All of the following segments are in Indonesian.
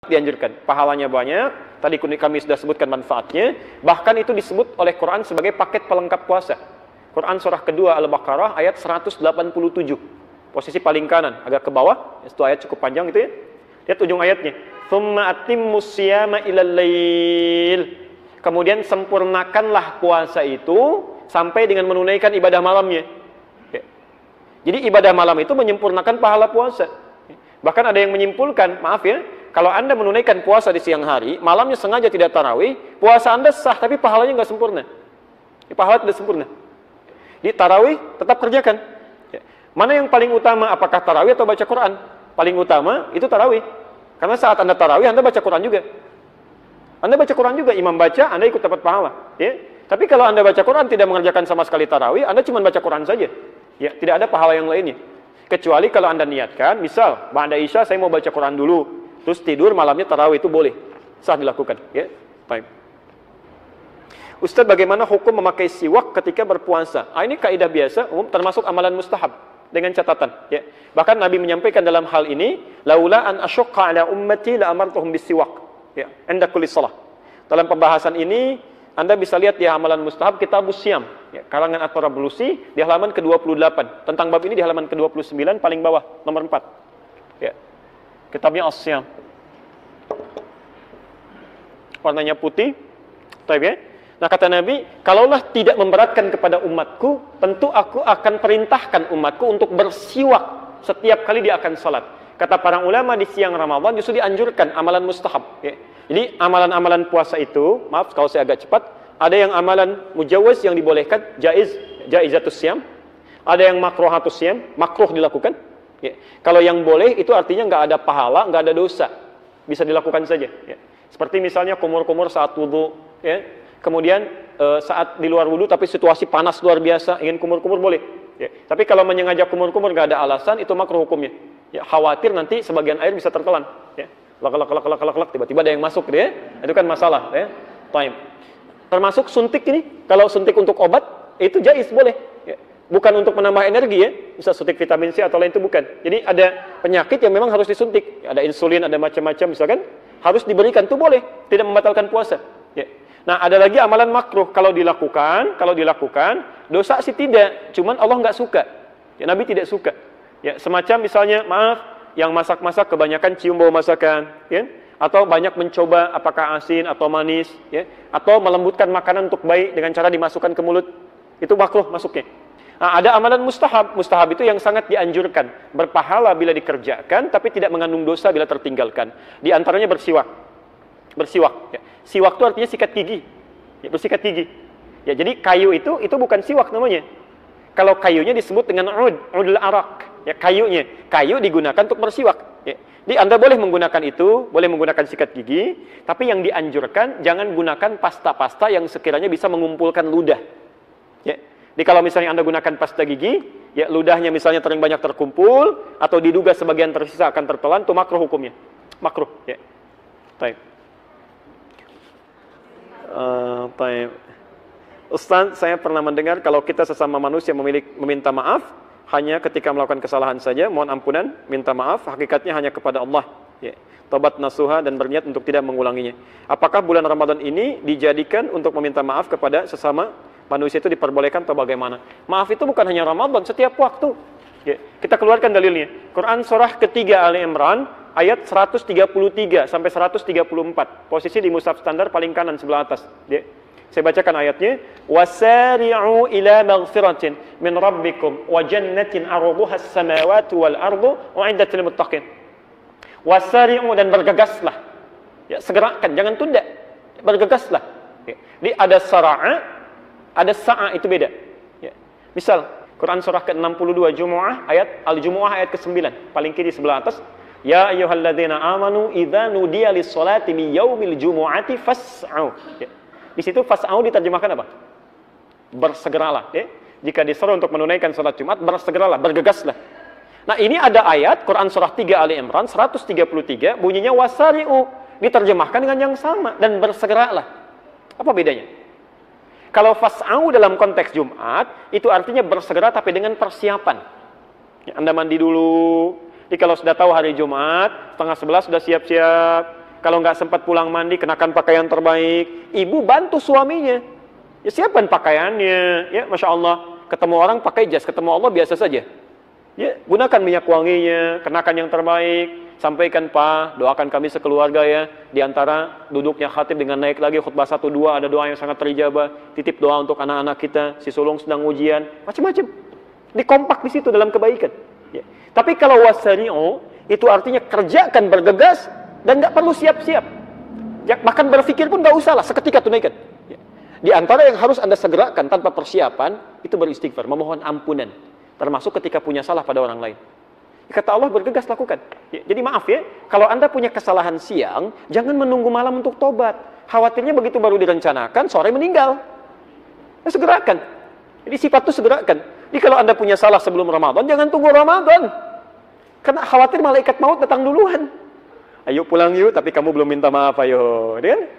dianjurkan. Pahalanya banyak, tadi kami sudah sebutkan manfaatnya, bahkan itu disebut oleh Quran sebagai paket pelengkap puasa. Quran surah kedua Al-Baqarah ayat 187. Posisi paling kanan, agak ke bawah, itu ayat cukup panjang itu ya. Lihat ujung ayatnya. Tsumma atimmus siyama ilal lail. Kemudian sempurnakanlah puasa itu sampai dengan menunaikan ibadah malamnya. Ya. Jadi ibadah malam itu menyempurnakan pahala puasa. Bahkan ada yang menyimpulkan, maaf ya, kalau Anda menunaikan puasa di siang hari, malamnya sengaja tidak tarawih, puasa Anda sah, tapi pahalanya nggak sempurna. Pahala tidak sempurna. Di tarawih tetap kerjakan. Mana yang paling utama, apakah tarawih atau baca Quran? Paling utama itu tarawih. Karena saat Anda tarawih, Anda baca Quran juga. Anda baca Quran juga, imam baca, Anda ikut dapat pahala. Ya. Tapi kalau Anda baca Quran tidak mengerjakan sama sekali tarawih, Anda cuma baca Quran saja. Ya, tidak ada pahala yang lainnya. Kecuali kalau Anda niatkan, misal, ba'da Isya saya mau baca Quran dulu, terus tidur malamnya tarawih, itu boleh. Sah dilakukan. Ya. Baik. Ustaz, bagaimana hukum memakai siwak ketika berpuasa? Ini kaidah biasa, umum, termasuk amalan mustahab. Dengan catatan. Ya. Bahkan Nabi menyampaikan dalam hal ini, laula an asyqa ala ummati la amartuhum bisiwak. Ya, inda kulli shalah. Dalam pembahasan ini, Anda bisa lihat di amalan mustahab Kitabus Syam, ya, karangan At-Tarablusi di halaman ke-28. Tentang bab ini di halaman ke-29 paling bawah, nomor 4. Ya. Kitabnya As-Syam. Warnanya putih. Taib ya. Nah kata Nabi, kalaulah tidak memberatkan kepada umatku, tentu aku akan perintahkan umatku untuk bersiwak setiap kali dia akan salat. Kata para ulama di siang Ramadan justru dianjurkan amalan mustahab. Ya. Jadi amalan-amalan puasa itu, maaf kalau saya agak cepat, ada yang amalan mujawaz yang dibolehkan, jaizatus syam, ada yang makruhatus syam, makruh dilakukan. Ya. Kalau yang boleh itu artinya nggak ada pahala, nggak ada dosa, bisa dilakukan saja. Ya. Seperti misalnya kumur-kumur saat wudu, ya. Kemudian saat di luar wudu tapi situasi panas luar biasa, ingin kumur-kumur boleh. Ya. Tapi kalau menyengaja kumur-kumur nggak ada alasan, itu makruh hukumnya. Ya, khawatir nanti sebagian air bisa tertelan. Ya. Lak, tiba-tiba ada yang masuk, ya. Itu kan masalah. Ya. Time. Termasuk suntik ini, kalau suntik untuk obat itu jaiz boleh. Ya. Bukan untuk menambah energi ya, bisa suntik vitamin C atau lain itu bukan. Jadi ada penyakit yang memang harus disuntik, ada insulin, ada macam-macam misalkan, harus diberikan itu boleh, tidak membatalkan puasa. Ya. Nah ada lagi amalan makruh kalau dilakukan dosa sih tidak, cuman Allah nggak suka. Ya, Nabi tidak suka. Ya, semacam misalnya maaf, yang masak-masak kebanyakan cium bau masakan, ya, atau banyak mencoba apakah asin atau manis, ya, atau melembutkan makanan untuk baik dengan cara dimasukkan ke mulut, itu makruh masuknya. Nah, ada amalan mustahab, mustahab itu yang sangat dianjurkan, berpahala bila dikerjakan, tapi tidak mengandung dosa bila tertinggalkan. Di antaranya bersiwak. Bersiwak, ya. Siwak itu artinya sikat gigi, ya, bersikat gigi. Ya, jadi kayu itu bukan siwak namanya. Kalau kayunya disebut dengan udul arak, ya, kayunya. Kayu digunakan untuk bersiwak. Ya. Jadi Anda boleh menggunakan itu, boleh menggunakan sikat gigi, tapi yang dianjurkan jangan gunakan pasta-pasta yang sekiranya bisa mengumpulkan ludah. Ya. Jadi kalau misalnya Anda gunakan pasta gigi, ya ludahnya misalnya terlalu banyak terkumpul atau diduga sebagian tersisa akan tertelan, itu makruh hukumnya. Makruh, ya. Baik. Baik. Ustaz, saya pernah mendengar kalau kita sesama manusia meminta maaf hanya ketika melakukan kesalahan saja, mohon ampunan, minta maaf, hakikatnya hanya kepada Allah. Ya. Tobat nasuha dan berniat untuk tidak mengulanginya. Apakah bulan Ramadan ini dijadikan untuk meminta maaf kepada sesama manusia itu diperbolehkan atau bagaimana? Maaf itu bukan hanya Ramadan, setiap waktu. Ya. Kita keluarkan dalilnya. Quran surah ketiga Ali Imran ayat 133 sampai 134. Posisi di mushaf standar paling kanan sebelah atas. Ya. Saya bacakan ayatnya. Wasari'u ila maghfiratin min rabbikum wa jannatin 'arduha as-samawati wal ardu u'iddat lil muttaqin. Wasari'u, dan bergegaslah. Ya, segerakan, jangan tunda. Bergegaslah. Ya. Jadi ada sara'a, ada sa'a, itu beda. Ya. Misal Quran surah ke-62 Jumu'ah ayat Al-Jumu'ah ayat ke-9, paling kiri sebelah atas. Ya ayyuhalladzina amanu idza nudiya lis-sholati min yaumil jumu'ati fas'au. Ya. Di situ fas'au diterjemahkan apa? Bersegeralah, ya. Jika diseru untuk menunaikan salat Jumat, bersegeralah, bergegaslah. Nah, ini ada ayat Quran surah 3 Ali Imran 133 bunyinya wasari'u, diterjemahkan dengan yang sama, dan bersegeralah. Apa bedanya? Kalau fas'au dalam konteks Jumat itu artinya bersegera tapi dengan persiapan. Ya, Anda mandi dulu. Jadi kalau sudah tahu hari Jumat, setengah 11 sudah siap-siap. Kalau nggak sempat pulang mandi, kenakan pakaian terbaik. Ibu bantu suaminya. Ya siapkan pakaiannya. Ya, Masya Allah. Ketemu orang pakai jas, ketemu Allah biasa saja. Ya, gunakan minyak wanginya, kenakan yang terbaik. Sampaikan, Pak, doakan kami sekeluarga ya. Di antara duduknya khatib dengan naik lagi khutbah 1-2, ada doa yang sangat terijabah. Titip doa untuk anak-anak kita, si sulung sedang ujian, macam-macam. Dikompak di situ dalam kebaikan. Ya. Tapi kalau wasari'u, itu artinya kerjakan bergegas dan nggak perlu siap-siap. Ya, bahkan berpikir pun nggak usah lah, seketika tunaikan. Ya. Di antara yang harus Anda segerakan tanpa persiapan, itu beristighfar, memohon ampunan. Termasuk ketika punya salah pada orang lain. Kata Allah, bergegas lakukan. Ya, jadi maaf ya, kalau Anda punya kesalahan siang, jangan menunggu malam untuk tobat. Khawatirnya begitu baru direncanakan, sore meninggal. Ya, segerakan. Jadi sifat itu segerakan. Jadi kalau Anda punya salah sebelum Ramadan, jangan tunggu Ramadan. Karena khawatir malaikat maut datang duluan. Ayo pulang yuk, tapi kamu belum minta maaf, ayo. Kan?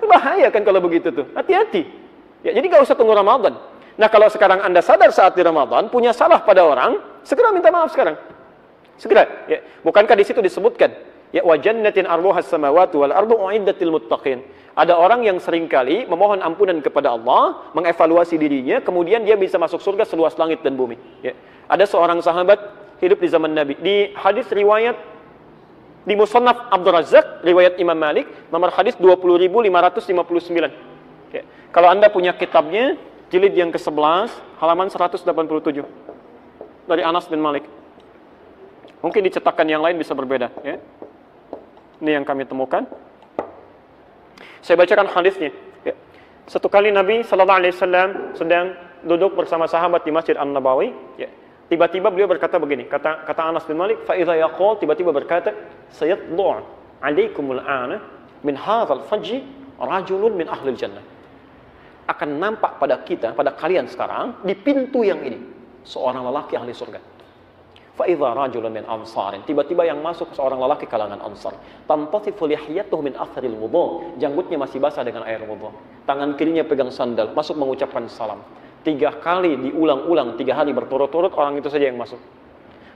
Bahaya kan kalau begitu tuh. Hati-hati. Ya, jadi nggak usah tunggu Ramadan. Nah kalau sekarang Anda sadar saat di Ramadan, punya salah pada orang, segera minta maaf sekarang. Segera, ya. Bukankah di situ disebutkan, ya wa jannatin arduhas samawati wal ardu uiddatil muttaqin. Ada orang yang seringkali memohon ampunan kepada Allah, mengevaluasi dirinya, kemudian dia bisa masuk surga seluas langit dan bumi. Ya. Ada seorang sahabat hidup di zaman Nabi. Di hadis riwayat di Musannaf Abdul Razzaq, riwayat Imam Malik, nomor hadis 20.559. Ya. Kalau Anda punya kitabnya, jilid yang ke-11, halaman 187. Dari Anas bin Malik. Mungkin dicetakan yang lain bisa berbeda. Ya. Ini yang kami temukan. Saya bacakan hadisnya. Ya. Satu kali Nabi SAW sedang duduk bersama sahabat di Masjid An-Nabawi. Ya. Tiba-tiba beliau berkata begini. Kata Anas bin Malik, فَإِذَا يَقُولْ tiba-tiba berkata, سَيَطْلُعْ عَلَيْكُمُ الْآنَ مِنْ هَذَا الْفَجِّ رَجُلٌ مِنْ أَهْلِ الْجَنَّةِ. Akan nampak pada kita, pada kalian sekarang, di pintu yang ini, seorang lelaki ahli surga. Fa'idha rajulun min ansarin. Tiba-tiba yang masuk seorang lelaki kalangan ansar. Tantasifu lihiyatuhu min atharil wudu. Janggutnya masih basah dengan air wudu. Tangan kirinya pegang sandal. Masuk mengucapkan salam. 3 kali diulang-ulang, 3 hari berturut-turut, orang itu saja yang masuk.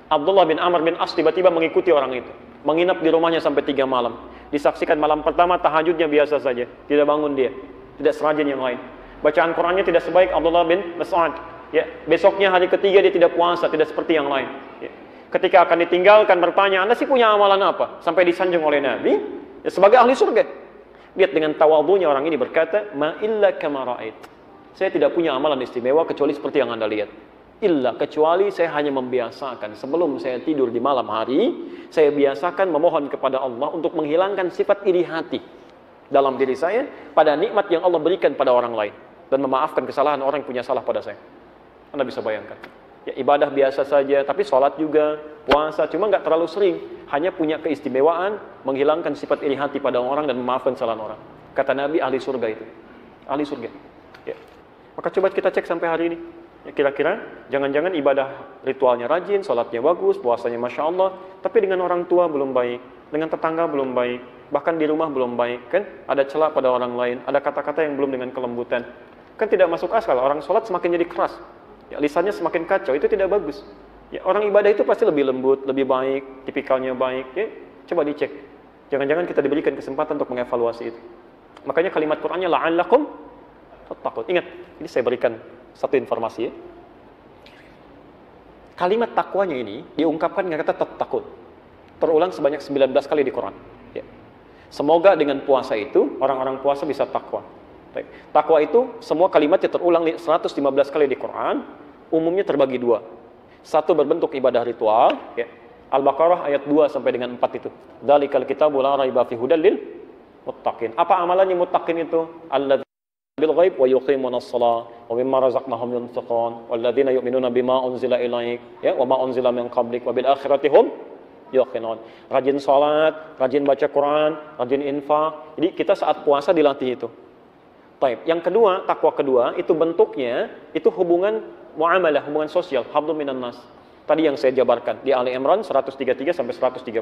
Abdullah bin Amr bin As tiba-tiba mengikuti orang itu. Menginap di rumahnya sampai 3 malam. Disaksikan malam pertama tahajudnya biasa saja. Tidak bangun dia. Tidak serajin yang lain. Bacaan Qurannya tidak sebaik Abdullah bin Mas'ud. Ya, besoknya hari ketiga dia tidak puasa, tidak seperti yang lain. Ya. Ketika akan ditinggalkan bertanya, Anda sih punya amalan apa? Sampai disanjung oleh Nabi, ya, sebagai ahli surga. Lihat dengan tawadhunya orang ini berkata, Ma illa kama ra'ait. Saya tidak punya amalan istimewa kecuali seperti yang Anda lihat. Illa, kecuali saya hanya membiasakan. Sebelum saya tidur di malam hari, saya biasakan memohon kepada Allah untuk menghilangkan sifat iri hati dalam diri saya pada nikmat yang Allah berikan pada orang lain. Dan memaafkan kesalahan orang yang punya salah pada saya. Anda bisa bayangkan. Ya, ibadah biasa saja, tapi sholat juga, puasa, cuma nggak terlalu sering. Hanya punya keistimewaan, menghilangkan sifat iri hati pada orang dan memaafkan kesalahan orang. Kata Nabi, ahli surga itu. Ahli surga. Ya. Maka coba kita cek sampai hari ini. Ya, kira-kira, jangan-jangan ibadah ritualnya rajin, sholatnya bagus, puasanya Masya Allah, tapi dengan orang tua belum baik, dengan tetangga belum baik, bahkan di rumah belum baik. Kan ada celah pada orang lain, ada kata-kata yang belum dengan kelembutan. Kan tidak masuk akal, orang sholat semakin jadi keras. Ya, lisannya semakin kacau, itu tidak bagus. Ya, orang ibadah itu pasti lebih lembut, lebih baik, tipikalnya baik. Ya, coba dicek. Jangan-jangan kita diberikan kesempatan untuk mengevaluasi itu. Makanya kalimat Qur'annya la'allakum tattaqun. Ingat, ini saya berikan satu informasi ya. Kalimat takwanya ini diungkapkan dengan kata tattaqun. Terulang sebanyak 19 kali di Quran. Ya. Semoga dengan puasa itu orang-orang puasa bisa takwa. Takwa itu semua kalimatnya terulang 115 kali di Quran, umumnya terbagi 2. Satu berbentuk ibadah ritual, ya. Al-Baqarah ayat 2 sampai dengan 4 itu. Dzalikal kitabu la raiba fihi hudal lil muttaqin. Apa amalannya muttaqin itu? Alladzina bil ghaib wa yuqimunas shalah wa mimma razaqnahum yunfiqun walladzina yu'minuna bima unzila ilaik ya wa ma unzila min qablik wa bil akhirati hum yuqinun. Rajin salat, rajin baca Quran, rajin infak. Jadi kita saat puasa dilatih itu. Baik, yang kedua, takwa kedua itu bentuknya itu hubungan muamalah, hubungan sosial, hablum minan nas. Tadi yang saya jabarkan di Ali Imran 133 sampai 134.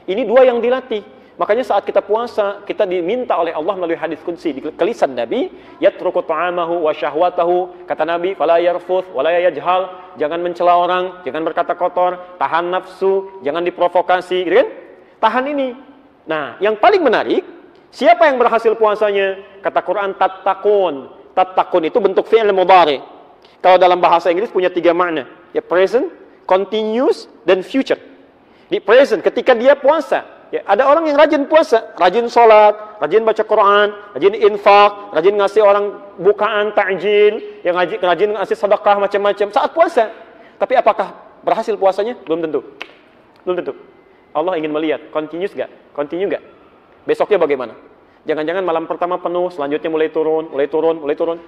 Ini 2 yang dilatih. Makanya saat kita puasa, kita diminta oleh Allah melalui hadis qudsi di lisan Nabi, yatruku ta'amahu wa syahwatahu, kata Nabi, fala yarfuth wala yajhal, jangan mencela orang, jangan berkata kotor, tahan nafsu, jangan diprovokasi, gitu kan? Tahan ini. Nah, yang paling menarik, siapa yang berhasil puasanya? Kata Quran, tattaqun. Tattaqun itu bentuk fi'il mudhari. Kalau dalam bahasa Inggris punya 3 makna. Ya, present, continuous, dan future. Di present, ketika dia puasa. Ya, ada orang yang rajin puasa, rajin sholat, rajin baca Quran, rajin infak, rajin ngasih orang bukaan, takjil, yang rajin ngasih sedekah macam-macam saat puasa. Tapi apakah berhasil puasanya? Belum tentu. Belum tentu. Allah ingin melihat, continuous gak? Continue gak? Besoknya bagaimana? Jangan-jangan malam pertama penuh, selanjutnya mulai turun, mulai turun, mulai turun.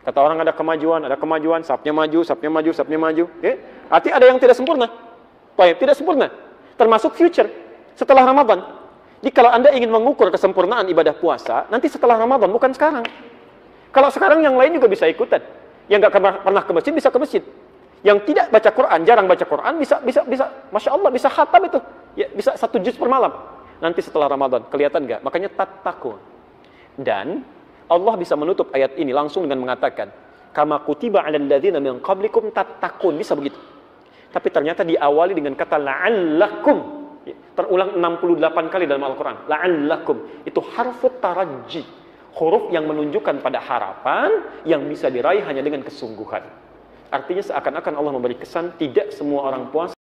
Kata orang ada kemajuan, sapnya maju, sapnya maju, sapnya maju. Ya? Arti ada yang tidak sempurna. Baik, tidak sempurna. Termasuk future. Setelah Ramadan. Jadi kalau Anda ingin mengukur kesempurnaan ibadah puasa, nanti setelah Ramadan, bukan sekarang. Kalau sekarang yang lain juga bisa ikutan. Yang nggak pernah ke masjid, bisa ke masjid. Yang tidak baca Quran, jarang baca Quran, bisa, Masya Allah, bisa khatam itu. Ya, bisa 1 juz per malam. Nanti setelah Ramadan, kelihatan nggak? Makanya tattaqun. Dan Allah bisa menutup ayat ini langsung dengan mengatakan, kama kutiba 'alal ladzina min qablikum tattaqun. Bisa begitu. Tapi ternyata diawali dengan kata la'allakum. Terulang 68 kali dalam Al-Quran. La'allakum. Itu harfut taraji. Huruf yang menunjukkan pada harapan yang bisa diraih hanya dengan kesungguhan. Artinya seakan-akan Allah memberi kesan tidak semua orang puasa